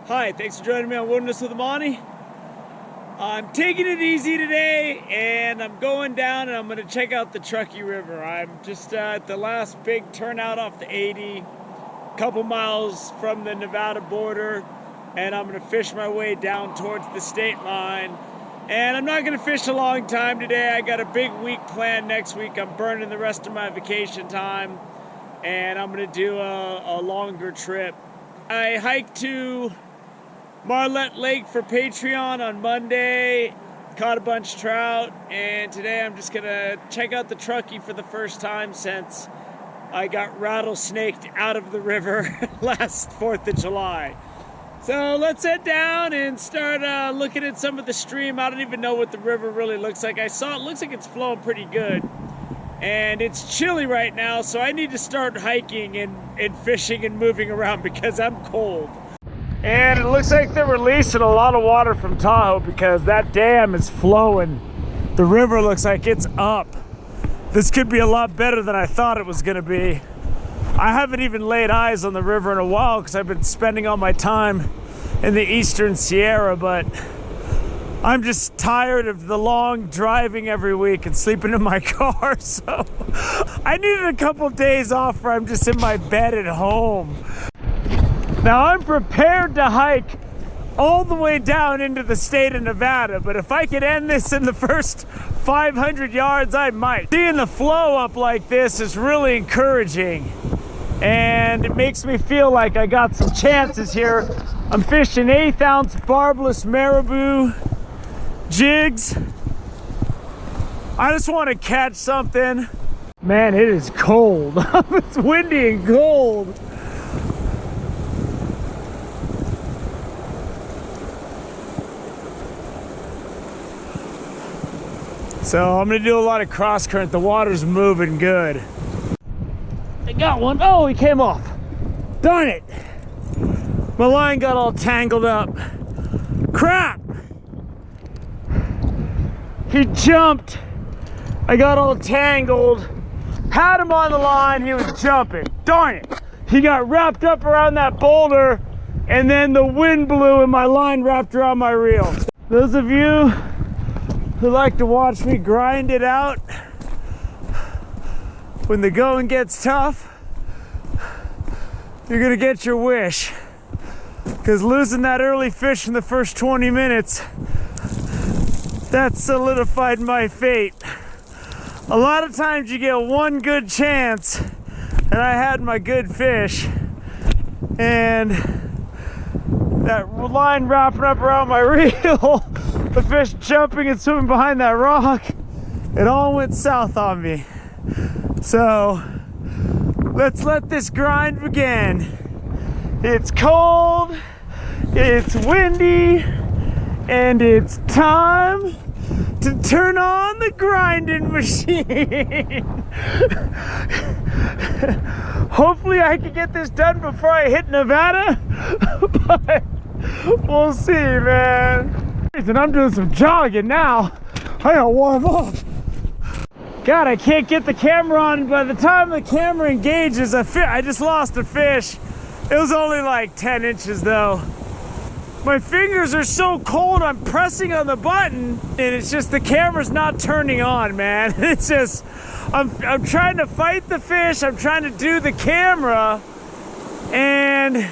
Hi, thanks for joining me on Wilderness with Amani. I'm taking it easy today and I'm going down and I'm going to check out the Truckee River. I'm just at the last big turnout off the 80, a couple miles from the Nevada border, and I'm going to fish my way down towards the state line. And I'm not going to fish a long time today. I got a big week planned next week. I'm burning the rest of my vacation time and I'm going to do a longer trip. I hiked to Marlette Lake for Patreon on Monday, caught a bunch of trout, and today I'm just gonna check out the Truckee for the first time since I got rattlesnaked out of the river last 4th of July. So let's head down and start looking at some of the stream. I don't even know what the river really looks like. I saw it looks like it's flowing pretty good, and it's chilly right now, so I need to start hiking and fishing and moving around because I'm cold. And it looks like they're releasing a lot of water from Tahoe because that dam is flowing. The river looks like it's up. This could be a lot better than I thought it was gonna be. I haven't even laid eyes on the river in a while because I've been spending all my time in the Eastern Sierra, but I'm just tired of the long driving every week and sleeping in my car, so I needed a couple days off where I'm just in my bed at home. Now I'm prepared to hike all the way down into the state of Nevada, but if I could end this in the first 500 yards, I might. Seeing the flow up like this is really encouraging, and it makes me feel like I got some chances here. I'm fishing 1/8 ounce barbless marabou jigs. I just want to catch something. Man, it is cold. It's windy and cold. So I'm gonna do a lot of cross current. The water's moving good. I got one. Oh, he came off. Darn it. My line got all tangled up. Crap. He jumped. I got all tangled. Had him on the line, he was jumping. Darn it. He got wrapped up around that boulder and then the wind blew and my line wrapped around my reel. Those of you who like to watch me grind it out when the going gets tough, you're gonna get your wish, because losing that early fish in the first 20 minutes, that solidified my fate. A lot of times you get one good chance, and I had my good fish, and that line wrapping up around my reel, the fish jumping and swimming behind that rock, it all went south on me. So let's let this grind begin. It's cold, it's windy, and it's time to turn on the grinding machine. Hopefully I can get this done before I hit Nevada, but we'll see, man. And I'm doing some jogging now. I gotta warm up. God, I can't get the camera on. By the time the camera engages, I just lost a fish. It was only like 10 inches though. My fingers are so cold, I'm pressing on the button and it's just the camera's not turning on, man. It's just, I'm trying to fight the fish, I'm trying to do the camera, and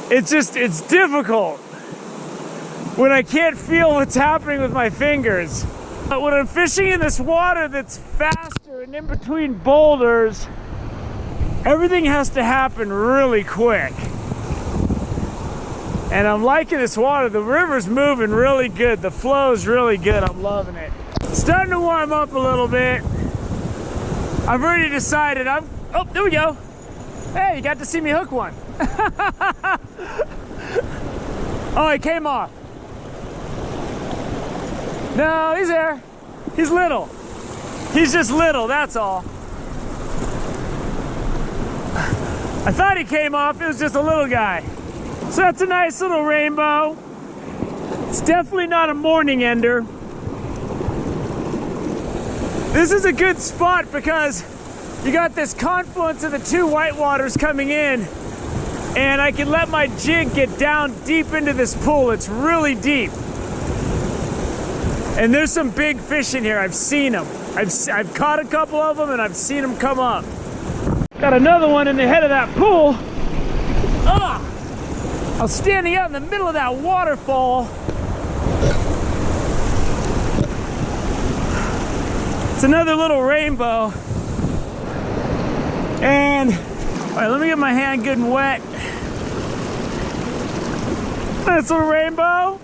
it's difficult when I can't feel what's happening with my fingers. But when I'm fishing in this water that's faster and in between boulders, everything has to happen really quick. And I'm liking this water. The river's moving really good. The flow's really good. I'm loving it. Starting to warm up a little bit. I've already decided oh, there we go. Hey, you got to see me hook one. Oh, he came off. No, he's there. He's little. He's just little, that's all. I thought he came off, it was just a little guy. So that's a nice little rainbow. It's definitely not a morning ender. This is a good spot because you got this confluence of the two whitewaters coming in. and I can let my jig get down deep into this pool. It's really deep. And there's some big fish in here. I've seen them. I've caught a couple of them and I've seen them come up. Got another one in the head of that pool. Ah! I was standing out in the middle of that waterfall. It's another little rainbow. And, all right, let me get my hand good and wet. Nice little rainbow.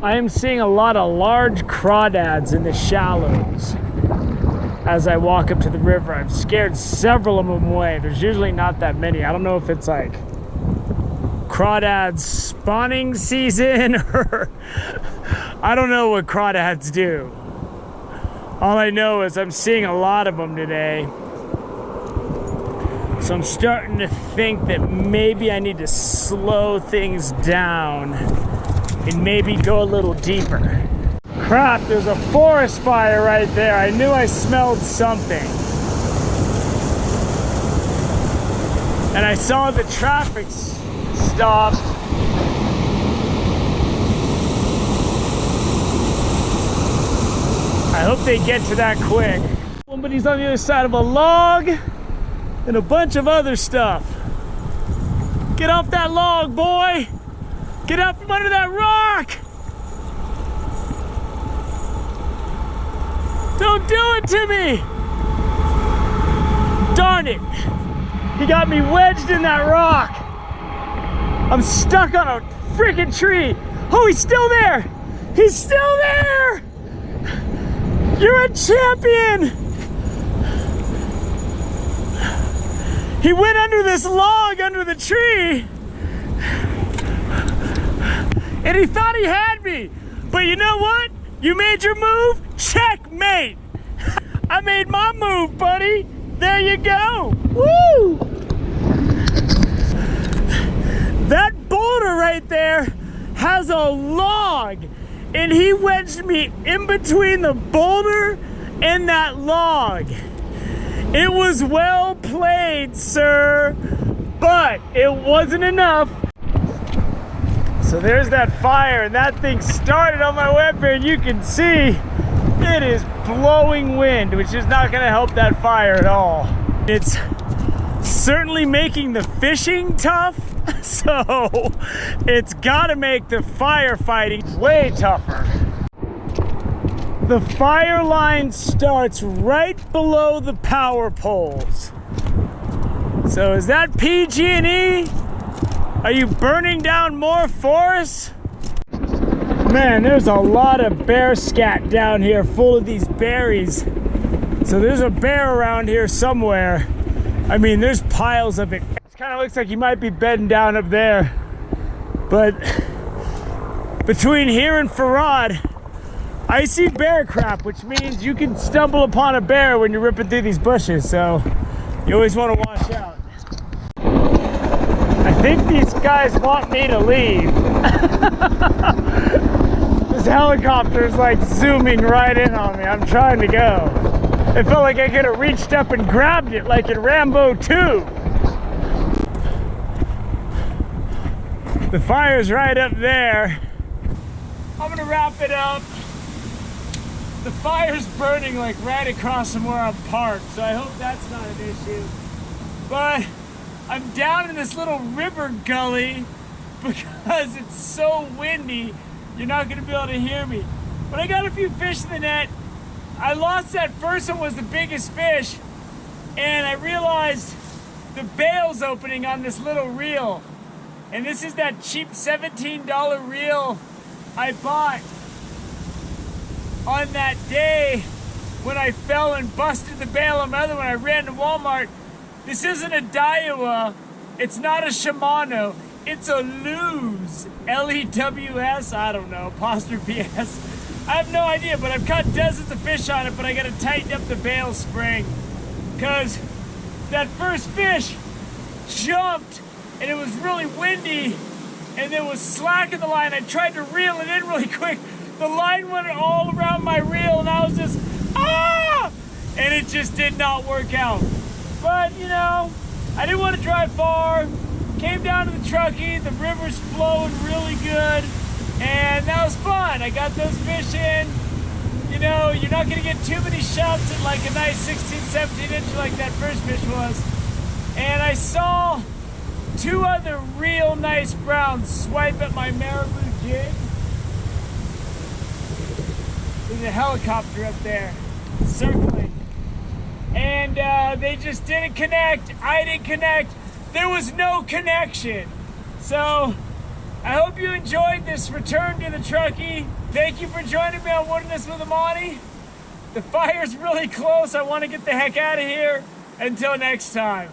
I am seeing a lot of large crawdads in the shallows as I walk up to the river. I've scared several of them away. There's usually not that many. I don't know if it's like crawdads spawning season or I don't know what crawdads do. All I know is I'm seeing a lot of them today. So I'm starting to think that maybe I need to slow things down and maybe go a little deeper. Crap, there's a forest fire right there. I knew I smelled something. And I saw the traffic stop. I hope they get to that quick. Somebody's on the other side of a log and a bunch of other stuff. Get off that log, boy! Get out from under that rock! Don't do it to me! Darn it! He got me wedged in that rock! I'm stuck on a freaking tree! Oh, he's still there! He's still there! You're a champion! He went under this log under the tree and he thought he had me. But you know what? You made your move? Checkmate! I made my move, buddy. There you go. Woo! That boulder right there has a log and he wedged me in between the boulder and that log. It was well played, sir, but it wasn't enough. So there's that fire, and that thing started on my way up here, and you can see it is blowing wind, which is not gonna help that fire at all. It's certainly making the fishing tough, so it's gotta make the firefighting way tougher. The fire line starts right below the power poles. So is that PG&E? Are you burning down more forests? Man, there's a lot of bear scat down here full of these berries. So there's a bear around here somewhere. I mean, there's piles of it. It kind of looks like he might be bedding down up there. But between here and Farad, I see bear crap, which means you can stumble upon a bear when you're ripping through these bushes, so you always want to watch out. I think these guys want me to leave. This helicopter is like zooming right in on me. I'm trying to go. It felt like I could have reached up and grabbed it like in Rambo 2. The fire's right up there. I'm gonna wrap it up. The fire's burning like right across from where I'm parked, so I hope that's not an issue. But I'm down in this little river gully because it's so windy, you're not gonna be able to hear me. But I got a few fish in the net. I lost that first one was the biggest fish, and I realized the bail's opening on this little reel. And this is that cheap $17 reel I bought on that day when I fell and busted the bail on my other one. I ran to Walmart. This isn't a Daiwa, it's not a Shimano, it's a Lew's, L-E-W-S, I don't know, apostrophe S. I have no idea, but I've caught dozens of fish on it, but I gotta tighten up the bail spring because that first fish jumped and it was really windy and there was slack in the line. I tried to reel it in really quick. The line went all around my reel and I was just, ah! And it just did not work out. But, you know, I didn't want to drive far, came down to the Truckee. The river's flowing really good, and that was fun. I got those fish in. You know, you're not gonna get too many shots at like a nice 16, 17 inch like that first fish was. And I saw 2 other real nice browns swipe at my marabou jig. There's a helicopter up there circling. And they just didn't connect. I didn't connect. There was no connection. So I hope you enjoyed this return to the Truckee. Thank you for joining me on Wilderness with Amani. The fire's really close. I want to get the heck out of here. Until next time.